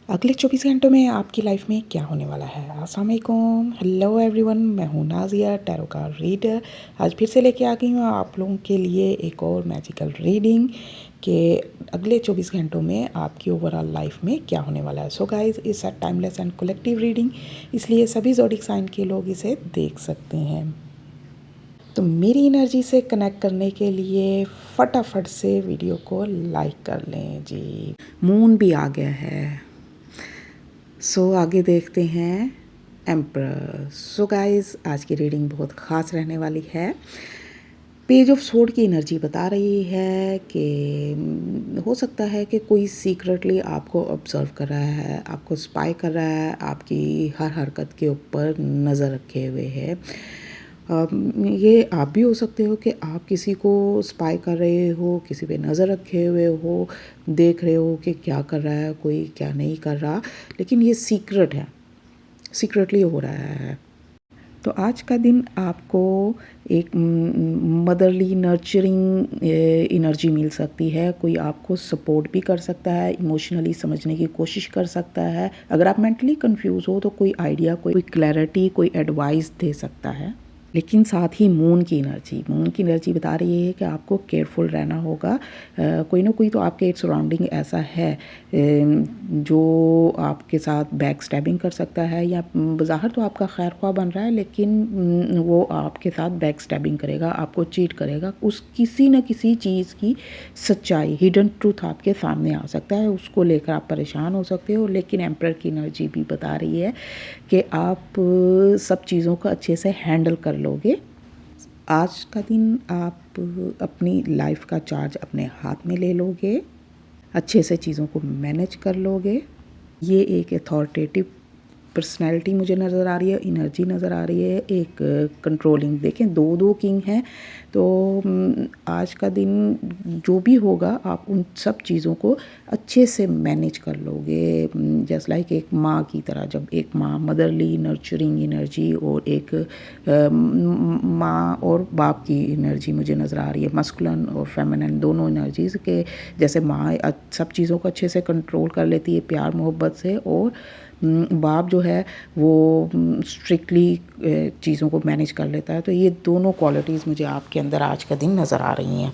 अगले 24 घंटों में आपकी लाइफ में क्या होने वाला है। अस्सलाम वालेकुम, हेलो एवरीवन, मैं हूँ नाज़िया, टैरो कार्ड रीडर। आज फिर से लेके आ गई हूँ आप लोगों के लिए एक और मैजिकल रीडिंग कि अगले 24 घंटों में आपकी ओवरऑल लाइफ में क्या होने वाला है। So guys, it's a timeless and collective reading, इसलिए सभी ज़ोडिक साइन के लोग इसे देख सकते हैं। तो मेरी एनर्जी से कनेक्ट करने के लिए फटाफट से वीडियो को लाइक कर लें जी। मून भी आ गया है। सो आगे देखते हैं एम्परर। सो गाइस, आज की रीडिंग बहुत ख़ास रहने वाली है। पेज ऑफ सोर्ड की एनर्जी बता रही है कि हो सकता है कि कोई सीक्रेटली आपको ऑब्ज़र्व कर रहा है, आपको स्पाई कर रहा है, आपकी हर हरकत के ऊपर नज़र रखे हुए है। ये आप भी हो सकते हो कि आप किसी को स्पाई कर रहे हो, किसी पे नज़र रखे हुए हो, देख रहे हो कि क्या कर रहा है कोई, क्या नहीं कर रहा, लेकिन ये सीक्रेट है, सीक्रेटली हो रहा है। तो आज का दिन आपको एक मदरली नर्चरिंग एनर्जी मिल सकती है। कोई आपको सपोर्ट भी कर सकता है, इमोशनली समझने की कोशिश कर सकता है। अगर आप मेंटली कंफ्यूज हो तो कोई आइडिया, कोई क्लैरिटी, कोई एडवाइस दे सकता है। लेकिन साथ ही मून की एनर्जी बता रही है कि आपको केयरफुल रहना होगा। कोई ना कोई तो आपके सराउंडिंग ऐसा है जो आपके साथ बैक स्टैबिंग कर सकता है, या बज़ाहिर तो आपका खैर ख्वाह बन रहा है, लेकिन वो आपके साथ बैक स्टैबिंग करेगा, आपको चीट करेगा। उस किसी न किसी चीज़ की सच्चाई, हिडन ट्रूथ आपके सामने आ सकता है, उसको लेकर आप परेशान हो सकते हो। लेकिन एम्परर की एनर्जी भी बता रही है कि आप सब चीज़ों को अच्छे से हैंडल कर लोगे। आज का दिन आप अपनी लाइफ का चार्ज अपने हाथ में ले लोगे, अच्छे से चीज़ों को मैनेज कर लोगे। ये एक अथॉरिटेटिव पर्सनैलिटी मुझे नज़र आ रही है, एनर्जी नज़र आ रही है, एक कंट्रोलिंग। देखें, दो किंग हैं, तो आज का दिन जो भी होगा आप उन सब चीज़ों को अच्छे से मैनेज कर लोगे। जस्ट लाइक एक माँ की तरह, जब एक माँ, मदरली नर्चरिंग एनर्जी, और एक माँ और बाप की एनर्जी मुझे नज़र आ रही है, मस्कुलिन और फेमिनिन दोनों एनर्जीज़ के। जैसे माँ सब चीज़ों को अच्छे से कंट्रोल कर लेती है प्यार मोहब्बत से, और बाप जो है वो स्ट्रिक्टली चीज़ों को मैनेज कर लेता है। तो ये दोनों क्वालिटीज़ मुझे आपके अंदर आज का दिन नज़र आ रही हैं।